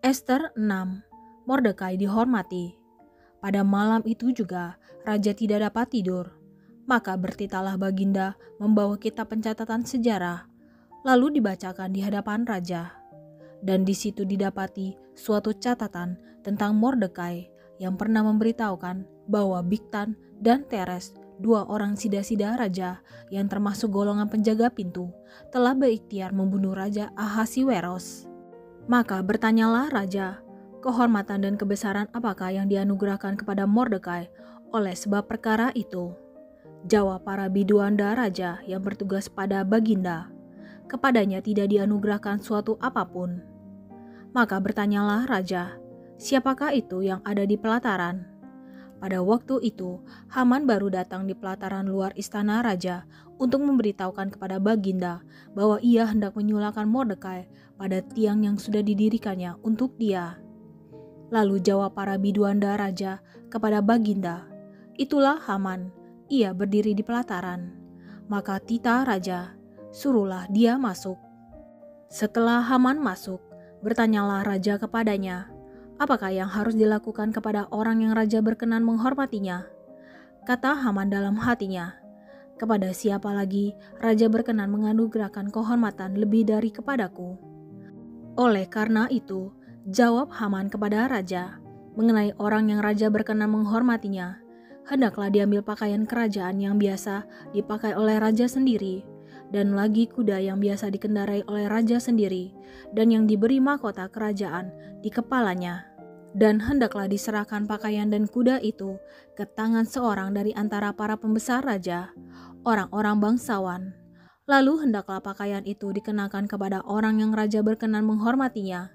Ester 6. Mordekai dihormati. Pada malam itu juga raja tidak dapat tidur. Maka bertitalah Baginda membawa kitab pencatatan sejarah, lalu dibacakan di hadapan raja. Dan di situ didapati suatu catatan tentang Mordekai yang pernah memberitahukan bahwa Bigtan dan Teres, dua orang sida-sida raja yang termasuk golongan penjaga pintu, telah berikhtiar membunuh Raja Ahasiweros. Maka bertanyalah raja, kehormatan dan kebesaran apakah yang dianugerahkan kepada Mordekai oleh sebab perkara itu? Jawab para biduanda raja yang bertugas pada Baginda, kepadanya tidak dianugerahkan suatu apapun. Maka bertanyalah raja, siapakah itu yang ada di pelataran? Pada waktu itu, Haman baru datang di pelataran luar istana raja untuk memberitahukan kepada Baginda bahwa ia hendak menyulahkan Mordekai pada tiang yang sudah didirikannya untuk dia. Lalu jawab para biduanda raja kepada Baginda, itulah Haman, ia berdiri di pelataran. Maka titah raja, suruhlah dia masuk. Setelah Haman masuk, bertanyalah raja kepadanya, apakah yang harus dilakukan kepada orang yang raja berkenan menghormatinya? Kata Haman dalam hatinya, kepada siapa lagi raja berkenan menganugerahkan kehormatan lebih dari kepadaku? Oleh karena itu, jawab Haman kepada raja, mengenai orang yang raja berkenan menghormatinya, hendaklah diambil pakaian kerajaan yang biasa dipakai oleh raja sendiri, dan lagi kuda yang biasa dikendarai oleh raja sendiri, dan yang diberi mahkota kerajaan di kepalanya. Dan hendaklah diserahkan pakaian dan kuda itu ke tangan seorang dari antara para pembesar raja, orang-orang bangsawan. Lalu hendaklah pakaian itu dikenakan kepada orang yang raja berkenan menghormatinya.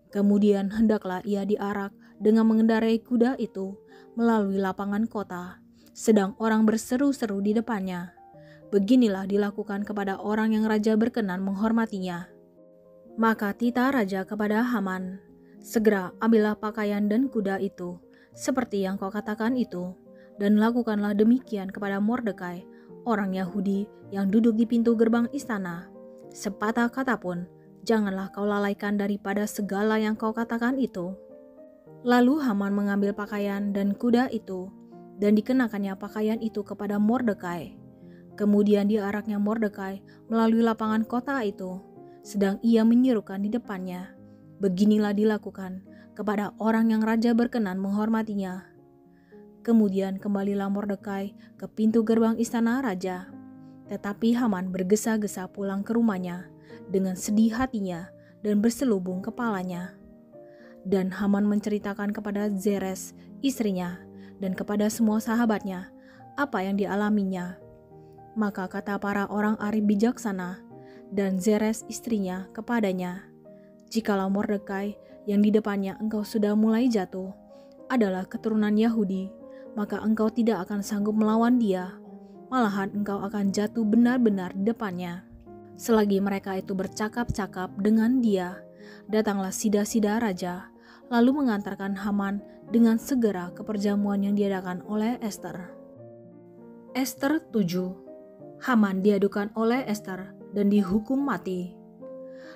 Kemudian hendaklah ia diarak dengan mengendarai kuda itu melalui lapangan kota, sedang orang berseru-seru di depannya. Beginilah dilakukan kepada orang yang raja berkenan menghormatinya. Maka titah raja kepada Haman, segera ambillah pakaian dan kuda itu, seperti yang kau katakan itu, dan lakukanlah demikian kepada Mordekai, orang Yahudi yang duduk di pintu gerbang istana. Sepatah kata pun janganlah kau lalaikan daripada segala yang kau katakan itu. Lalu Haman mengambil pakaian dan kuda itu, dan dikenakannya pakaian itu kepada Mordekai. Kemudian diaraknya Mordekai melalui lapangan kota itu, sedang ia menyerukan di depannya. Beginilah dilakukan kepada orang yang raja berkenan menghormatinya. Kemudian kembalilah Mordekai ke pintu gerbang istana raja. Tetapi Haman bergesa-gesa pulang ke rumahnya dengan sedih hatinya dan berselubung kepalanya. Dan Haman menceritakan kepada Zeres, istrinya, dan kepada semua sahabatnya apa yang dialaminya. Maka kata para orang arif bijaksana dan Zeres istrinya kepadanya, jikalau Mordekai yang di depannya engkau sudah mulai jatuh adalah keturunan Yahudi, maka engkau tidak akan sanggup melawan dia, malahan engkau akan jatuh benar-benar di depannya. Selagi mereka itu bercakap-cakap dengan dia, datanglah sida-sida raja, lalu mengantarkan Haman dengan segera ke perjamuan yang diadakan oleh Ester. Ester 7. Haman diadukan oleh Ester dan dihukum mati.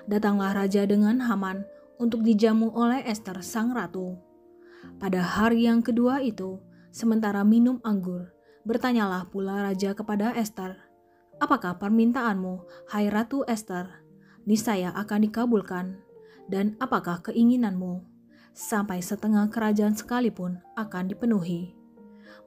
Datanglah raja dengan Haman untuk dijamu oleh Ester sang ratu. Pada hari yang kedua itu, sementara minum anggur, bertanyalah pula raja kepada Ester, apakah permintaanmu, hai Ratu Ester? Niscaya akan dikabulkan. Dan apakah keinginanmu? Sampai setengah kerajaan sekalipun akan dipenuhi.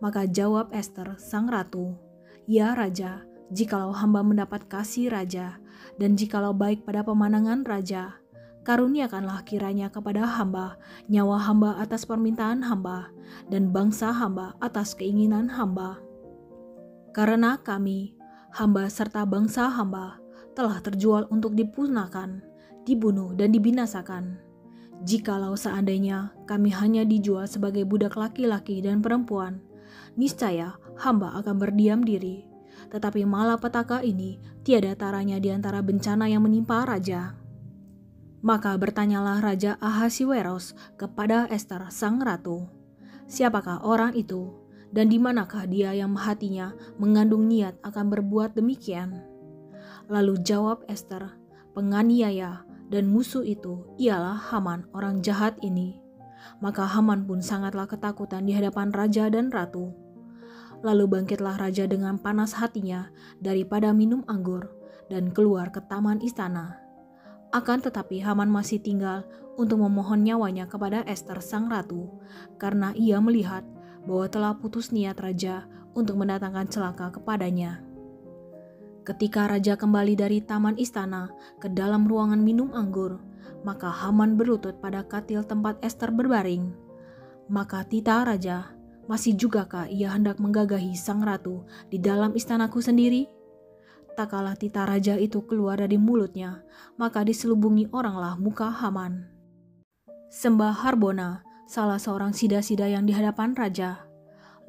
Maka jawab Ester sang ratu, ya raja, jikalau hamba mendapat kasih raja, dan jikalau baik pada pemandangan raja, karuniakanlah kiranya kepada hamba nyawa hamba atas permintaan hamba, dan bangsa hamba atas keinginan hamba. Karena kami, hamba serta bangsa hamba, telah terjual untuk dipunahkan, dibunuh dan dibinasakan. Jikalau seandainya kami hanya dijual sebagai budak laki-laki dan perempuan, niscaya hamba akan berdiam diri. Tetapi malapetaka ini tiada taranya di antara bencana yang menimpa raja. Maka bertanyalah Raja Ahasiweros kepada Ester sang ratu, siapakah orang itu, dan di manakah dia yang hatinya mengandung niat akan berbuat demikian? Lalu jawab Ester, penganiaya dan musuh itu ialah Haman orang jahat ini. Maka Haman pun sangatlah ketakutan di hadapan raja dan ratu. Lalu bangkitlah raja dengan panas hatinya daripada minum anggur dan keluar ke taman istana. Akan tetapi Haman masih tinggal untuk memohon nyawanya kepada Ester sang ratu, karena ia melihat bahwa telah putus niat raja untuk mendatangkan celaka kepadanya. Ketika raja kembali dari taman istana ke dalam ruangan minum anggur, maka Haman berlutut pada katil tempat Ester berbaring. Maka tita raja, masih jugakah ia hendak menggagahi sang ratu di dalam istanaku sendiri? Tak kalah tita raja itu keluar dari mulutnya, maka diselubungi oranglah muka Haman. Sembah Harbona, salah seorang sida-sida yang di hadapan raja.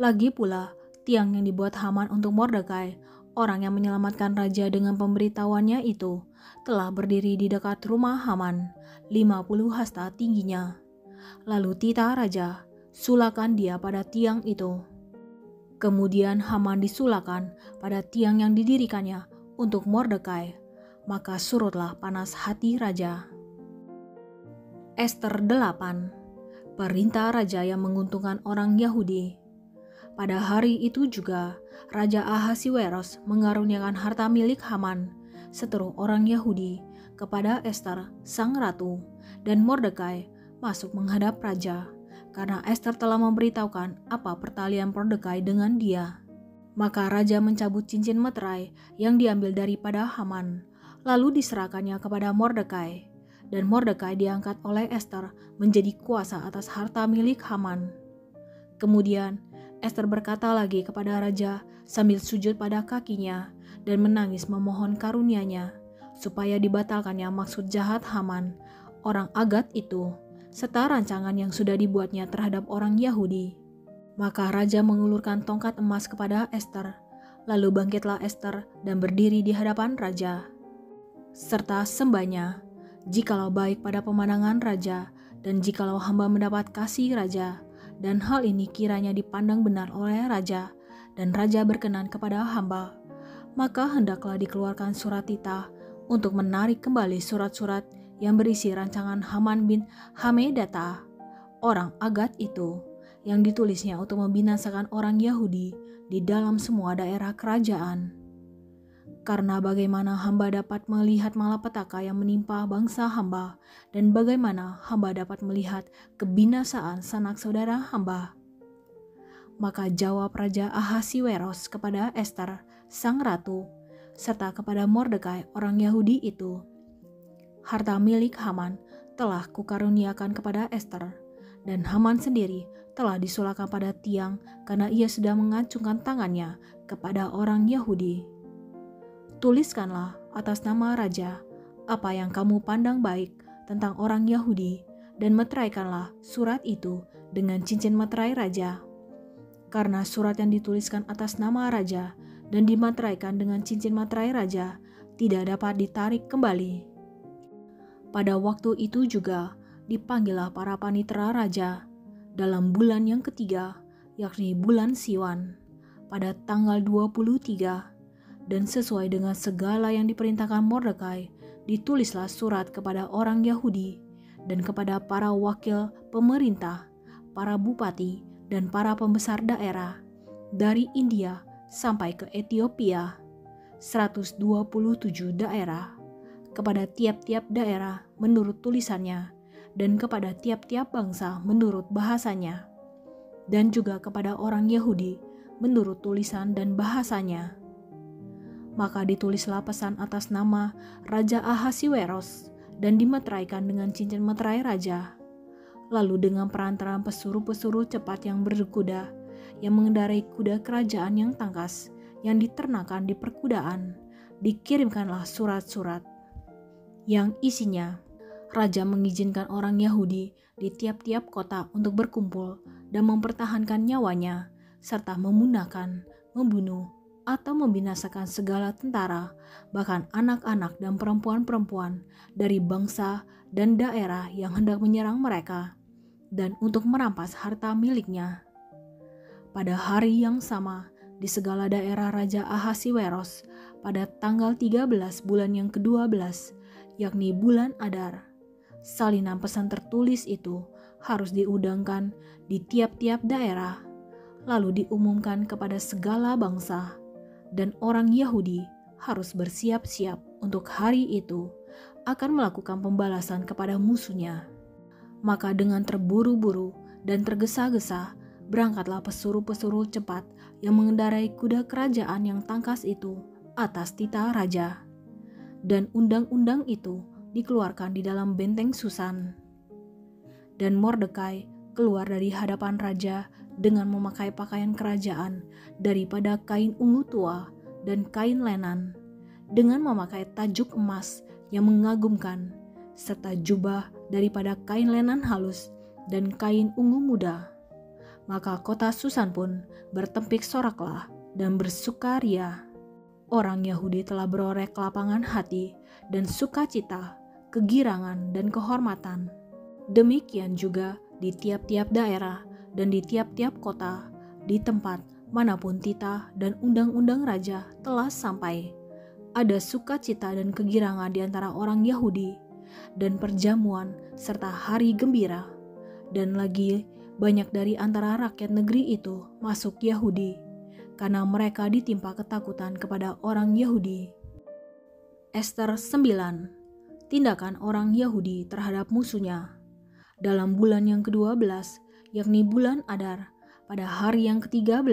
Lagi pula, tiang yang dibuat Haman untuk Mordekai, orang yang menyelamatkan raja dengan pemberitahuannya itu, telah berdiri di dekat rumah Haman, 50 hasta tingginya. Lalu tita raja, sulakan dia pada tiang itu. Kemudian Haman disulakan pada tiang yang didirikannya untuk Mordekai, maka surutlah panas hati raja. Ester 8. Perintah raja yang menguntungkan orang Yahudi. Pada hari itu juga, Raja Ahasiweros mengaruniakan harta milik Haman, seteru orang Yahudi, kepada Ester, sang ratu, dan Mordekai masuk menghadap raja, karena Ester telah memberitahukan apa pertalian Mordekai dengan dia. Maka raja mencabut cincin meterai yang diambil daripada Haman, lalu diserahkannya kepada Mordekai, dan Mordekai diangkat oleh Ester menjadi kuasa atas harta milik Haman. Kemudian Ester berkata lagi kepada raja sambil sujud pada kakinya dan menangis memohon karunia-Nya, supaya dibatalkannya maksud jahat Haman, orang Agag itu, serta rancangan yang sudah dibuatnya terhadap orang Yahudi. Maka raja mengulurkan tongkat emas kepada Ester, lalu bangkitlah Ester dan berdiri di hadapan raja. Serta sembahnya, jikalau baik pada pemandangan raja, dan jikalau hamba mendapat kasih raja, dan hal ini kiranya dipandang benar oleh raja, dan raja berkenan kepada hamba, maka hendaklah dikeluarkan surat titah untuk menarik kembali surat-surat yang berisi rancangan Haman bin Hamedata, orang Agag itu, yang ditulisnya untuk membinasakan orang Yahudi di dalam semua daerah kerajaan. Karena bagaimana hamba dapat melihat malapetaka yang menimpa bangsa hamba, dan bagaimana hamba dapat melihat kebinasaan sanak saudara hamba. Maka jawab Raja Ahasiweros kepada Ester, sang ratu, serta kepada Mordekai orang Yahudi itu, harta milik Haman telah kukaruniakan kepada Ester, dan Haman sendiri telah disulahkan pada tiang karena ia sudah mengacungkan tangannya kepada orang Yahudi. Tuliskanlah atas nama raja apa yang kamu pandang baik tentang orang Yahudi, dan meteraikanlah surat itu dengan cincin meterai raja. Karena surat yang dituliskan atas nama raja dan dimateraikan dengan cincin materai raja tidak dapat ditarik kembali. Pada waktu itu juga dipanggillah para panitera raja dalam bulan yang ketiga, yakni bulan Siwan, pada tanggal 23, dan sesuai dengan segala yang diperintahkan Mordekai, ditulislah surat kepada orang Yahudi dan kepada para wakil pemerintah, para bupati, dan para pembesar daerah dari India sampai ke Ethiopia, 127 daerah, kepada tiap-tiap daerah menurut tulisannya, dan kepada tiap-tiap bangsa menurut bahasanya, dan juga kepada orang Yahudi menurut tulisan dan bahasanya. Maka ditulislah pesan atas nama Raja Ahasiweros dan dimeteraikan dengan cincin meterai raja. Lalu dengan perantaraan pesuruh-pesuruh cepat yang berkuda, yang mengendarai kuda kerajaan yang tangkas, yang diternakan di perkudaan, dikirimkanlah surat-surat yang isinya raja mengizinkan orang Yahudi di tiap-tiap kota untuk berkumpul dan mempertahankan nyawanya, serta memunahkan, membunuh, atau membinasakan segala tentara, bahkan anak-anak dan perempuan-perempuan dari bangsa dan daerah yang hendak menyerang mereka, dan untuk merampas harta miliknya. Pada hari yang sama, di segala daerah Raja Ahasiweros, pada tanggal 13 bulan yang ke-12, yakni bulan Adar. Salinan pesan tertulis itu harus diundangkan di tiap-tiap daerah, lalu diumumkan kepada segala bangsa, dan orang Yahudi harus bersiap-siap untuk hari itu akan melakukan pembalasan kepada musuhnya. Maka dengan terburu-buru dan tergesa-gesa, berangkatlah pesuruh-pesuruh cepat yang mengendarai kuda kerajaan yang tangkas itu atas tita raja. Dan undang-undang itu dikeluarkan di dalam benteng Susan. Dan Mordekai keluar dari hadapan raja dengan memakai pakaian kerajaan daripada kain ungu tua dan kain lenan, dengan memakai tajuk emas yang mengagumkan, serta jubah daripada kain lenan halus dan kain ungu muda. Maka kota Susan pun bertempik soraklah dan bersukaria. Orang Yahudi telah beroleh kelapangan hati dan sukacita, kegirangan dan kehormatan. Demikian juga di tiap-tiap daerah dan di tiap-tiap kota, di tempat manapun titah dan undang-undang raja telah sampai. Ada sukacita dan kegirangan di antara orang Yahudi, dan perjamuan serta hari gembira. Dan lagi banyak dari antara rakyat negeri itu masuk Yahudi, karena mereka ditimpa ketakutan kepada orang Yahudi. Ester 9. Tindakan orang Yahudi terhadap musuhnya. Dalam bulan yang ke-12, yakni bulan Adar, pada hari yang ke-13,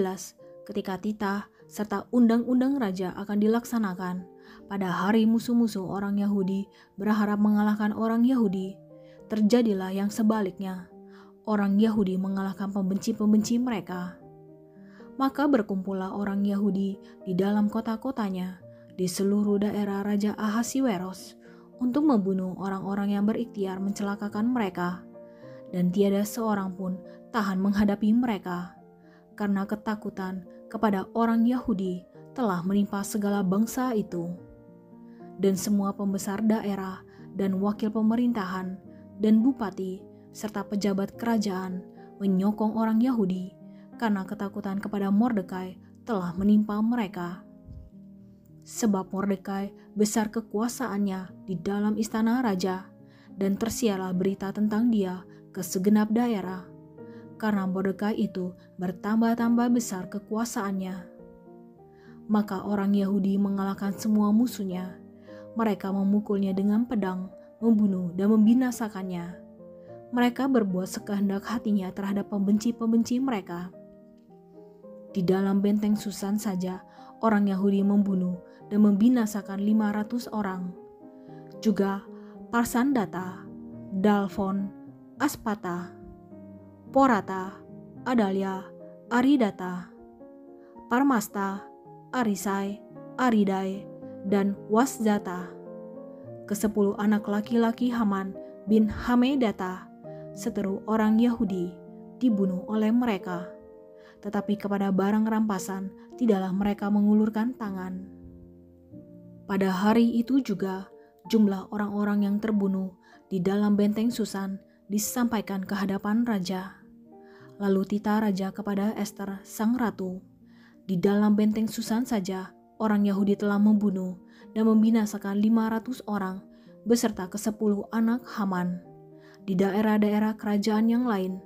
ketika titah serta undang-undang raja akan dilaksanakan, pada hari musuh-musuh orang Yahudi berharap mengalahkan orang Yahudi, terjadilah yang sebaliknya. Orang Yahudi mengalahkan pembenci-pembenci mereka. Maka berkumpullah orang Yahudi di dalam kota-kotanya, di seluruh daerah Raja Ahasiweros, untuk membunuh orang-orang yang berikhtiar mencelakakan mereka. Dan tiada seorang pun tahan menghadapi mereka, karena ketakutan kepada orang Yahudi telah menimpa segala bangsa itu. Dan semua pembesar daerah dan wakil pemerintahan dan bupati serta pejabat kerajaan menyokong orang Yahudi, karena ketakutan kepada Mordekai telah menimpa mereka. Sebab Mordekai besar kekuasaannya di dalam istana raja, dan tersiarlah berita tentang dia ke segenap daerah, karena Mordekai itu bertambah-tambah besar kekuasaannya. Maka orang Yahudi mengalahkan semua musuhnya. Mereka memukulnya dengan pedang, membunuh dan membinasakannya. Mereka berbuat sekehendak hatinya terhadap pembenci-pembenci mereka. Di dalam benteng Susan saja, orang Yahudi membunuh dan membinasakan 500 orang. Juga Parsandata, Dalfon, Aspata, Porata, Adalia, Aridata, Parmasta, Arisai, Aridai, dan Wasdata. Ke-10 anak laki-laki Haman bin Hamedata, seteru orang Yahudi, dibunuh oleh mereka. Tetapi kepada barang rampasan tidaklah mereka mengulurkan tangan. Pada hari itu juga jumlah orang-orang yang terbunuh di dalam benteng Susan disampaikan ke hadapan raja. Lalu titah raja kepada Ester sang ratu, di dalam benteng Susan saja orang Yahudi telah membunuh dan membinasakan 500 orang beserta ke-10 anak Haman. Di daerah-daerah kerajaan yang lain,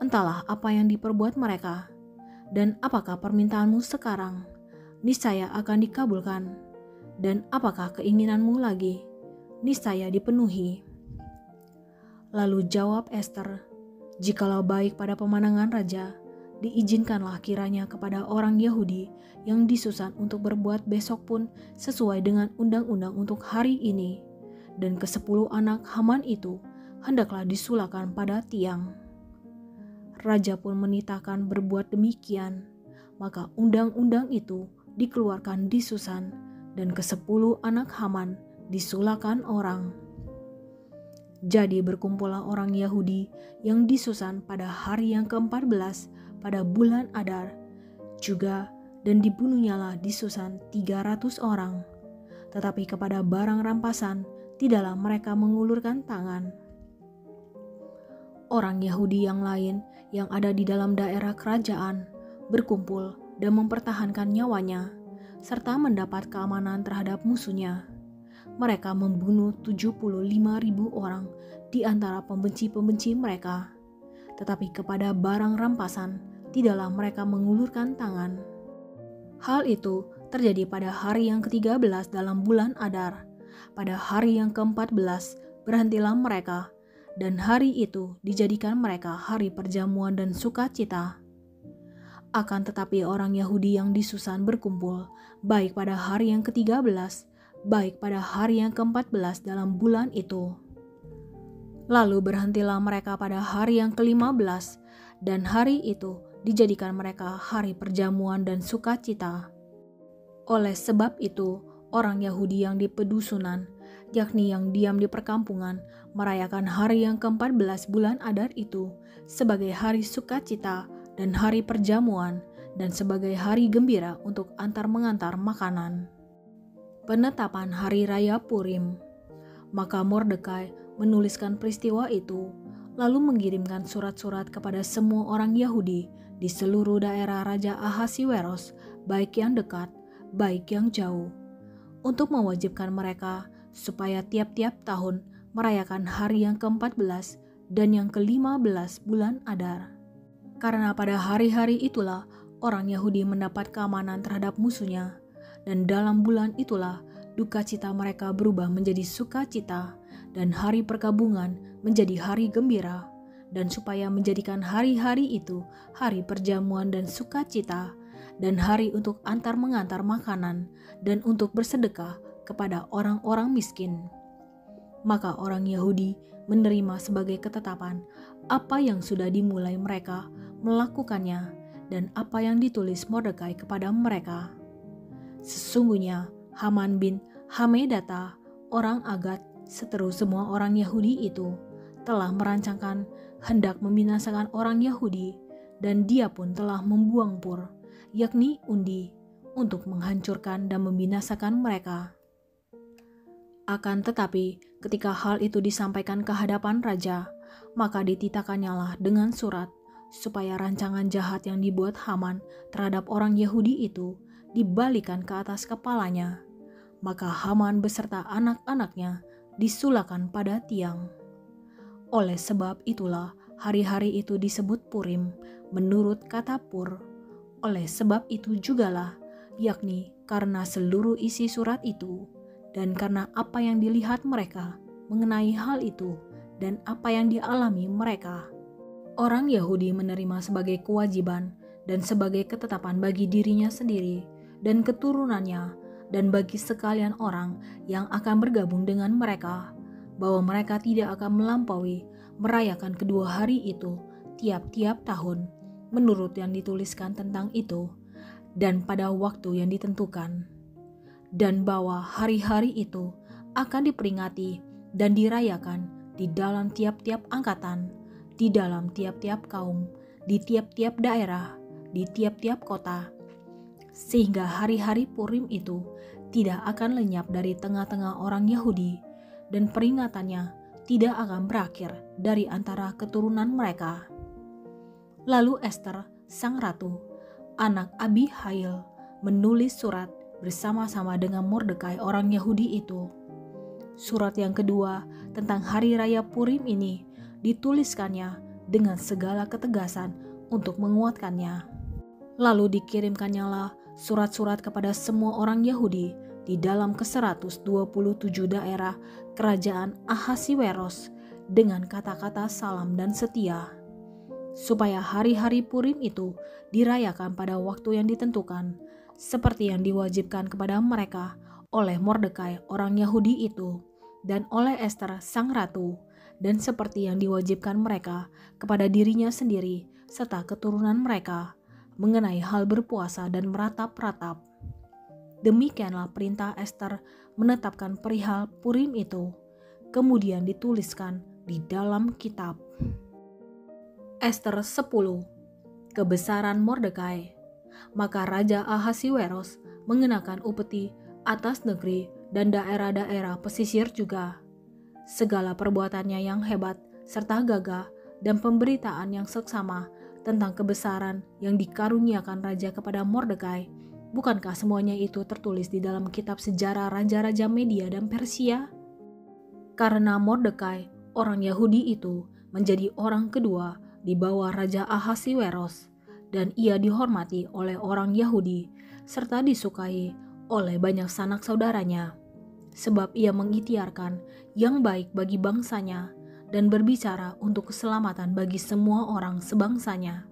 entahlah apa yang diperbuat mereka, dan apakah permintaanmu sekarang, niscaya akan dikabulkan, dan apakah keinginanmu lagi, niscaya dipenuhi. Lalu jawab Ester, jikalau baik pada pemandangan raja, diizinkanlah kiranya kepada orang Yahudi yang disusun untuk berbuat besok pun sesuai dengan undang-undang untuk hari ini, dan ke-10 anak Haman itu hendaklah disulakan pada tiang. Raja pun menitahkan berbuat demikian, maka undang-undang itu dikeluarkan di Susan, dan ke-10 anak Haman disulakan orang. Jadi berkumpullah orang Yahudi yang di Susan pada hari yang ke-14 pada bulan Adar juga, dan dibunuhnyalah di Susan 300 orang. Tetapi kepada barang rampasan tidaklah mereka mengulurkan tangan. Orang Yahudi yang lain yang ada di dalam daerah kerajaan berkumpul dan mempertahankan nyawanya, serta mendapat keamanan terhadap musuhnya. Mereka membunuh 75.000 orang di antara pembenci-pembenci mereka. Tetapi kepada barang rampasan tidaklah mereka mengulurkan tangan. Hal itu terjadi pada hari yang ke-13 dalam bulan Adar. Pada hari yang ke-14 berhentilah mereka, dan hari itu dijadikan mereka hari perjamuan dan sukacita. Akan tetapi orang Yahudi yang di Susan berkumpul, baik pada hari yang ke-13, baik pada hari yang ke-14 dalam bulan itu. Lalu berhentilah mereka pada hari yang ke-15, dan hari itu dijadikan mereka hari perjamuan dan sukacita. Oleh sebab itu, orang Yahudi yang di pedusunan, yakni yang diam di perkampungan, merayakan hari yang ke-14 bulan Adar itu sebagai hari sukacita dan hari perjamuan dan sebagai hari gembira untuk antar-mengantar makanan. Penetapan Hari Raya Purim. Maka Mordekai menuliskan peristiwa itu, lalu mengirimkan surat-surat kepada semua orang Yahudi di seluruh daerah Raja Ahasiweros, baik yang dekat, baik yang jauh, untuk mewajibkan mereka supaya tiap-tiap tahun merayakan hari yang ke-14 dan yang ke-15 bulan Adar. Karena pada hari-hari itulah orang Yahudi mendapat keamanan terhadap musuhnya, dan dalam bulan itulah duka cita mereka berubah menjadi sukacita, dan hari perkabungan menjadi hari gembira, dan supaya menjadikan hari-hari itu hari perjamuan dan sukacita, dan hari untuk antar-mengantar makanan, dan untuk bersedekah kepada orang-orang miskin. Maka orang Yahudi menerima sebagai ketetapan apa yang sudah dimulai mereka melakukannya dan apa yang ditulis Mordekai kepada mereka. Sesungguhnya Haman bin Hamedata, orang Agag, seteru semua orang Yahudi itu, telah merancangkan hendak membinasakan orang Yahudi, dan dia pun telah membuang Pur, yakni undi, untuk menghancurkan dan membinasakan mereka. Akan tetapi, ketika hal itu disampaikan ke hadapan raja, maka dititahkannyalah dengan surat, supaya rancangan jahat yang dibuat Haman terhadap orang Yahudi itu dibalikan ke atas kepalanya. Maka Haman beserta anak-anaknya disulakan pada tiang. Oleh sebab itulah hari-hari itu disebut Purim, menurut kata Pur. Oleh sebab itu jugalah, yakni karena seluruh isi surat itu, dan karena apa yang dilihat mereka mengenai hal itu, dan apa yang dialami mereka. Orang Yahudi menerima sebagai kewajiban dan sebagai ketetapan bagi dirinya sendiri dan keturunannya, dan bagi sekalian orang yang akan bergabung dengan mereka, bahwa mereka tidak akan melampaui merayakan kedua hari itu tiap-tiap tahun, menurut yang dituliskan tentang itu, dan pada waktu yang ditentukan. Dan bahwa hari-hari itu akan diperingati dan dirayakan di dalam tiap-tiap angkatan, di dalam tiap-tiap kaum, di tiap-tiap daerah, di tiap-tiap kota, sehingga hari-hari Purim itu tidak akan lenyap dari tengah-tengah orang Yahudi, dan peringatannya tidak akan berakhir dari antara keturunan mereka. Lalu Ester, sang ratu, anak Abihail, menulis surat bersama-sama dengan Mordekai orang Yahudi itu. Surat yang kedua tentang hari raya Purim ini dituliskannya dengan segala ketegasan untuk menguatkannya. Lalu dikirimkannyalah surat-surat kepada semua orang Yahudi di dalam ke-127 daerah kerajaan Ahasiweros dengan kata-kata salam dan setia, supaya hari-hari Purim itu dirayakan pada waktu yang ditentukan, seperti yang diwajibkan kepada mereka oleh Mordekai orang Yahudi itu, dan oleh Ester sang ratu, dan seperti yang diwajibkan mereka kepada dirinya sendiri serta keturunan mereka mengenai hal berpuasa dan meratap-ratap. Demikianlah perintah Ester menetapkan perihal Purim itu, kemudian dituliskan di dalam kitab. Ester 10. Kebesaran Mordekai. Maka Raja Ahasiweros mengenakan upeti atas negeri dan daerah-daerah pesisir juga. Segala perbuatannya yang hebat serta gagah dan pemberitaan yang seksama tentang kebesaran yang dikaruniakan raja kepada Mordekai Bukankah semuanya itu tertulis di dalam kitab sejarah raja-raja Media dan Persia? Karena Mordekai, orang Yahudi itu, menjadi orang kedua di bawah Raja Ahasiweros, dan ia dihormati oleh orang Yahudi, serta disukai oleh banyak sanak saudaranya. Sebab ia mengikhtiarkan yang baik bagi bangsanya, dan berbicara untuk keselamatan bagi semua orang sebangsanya.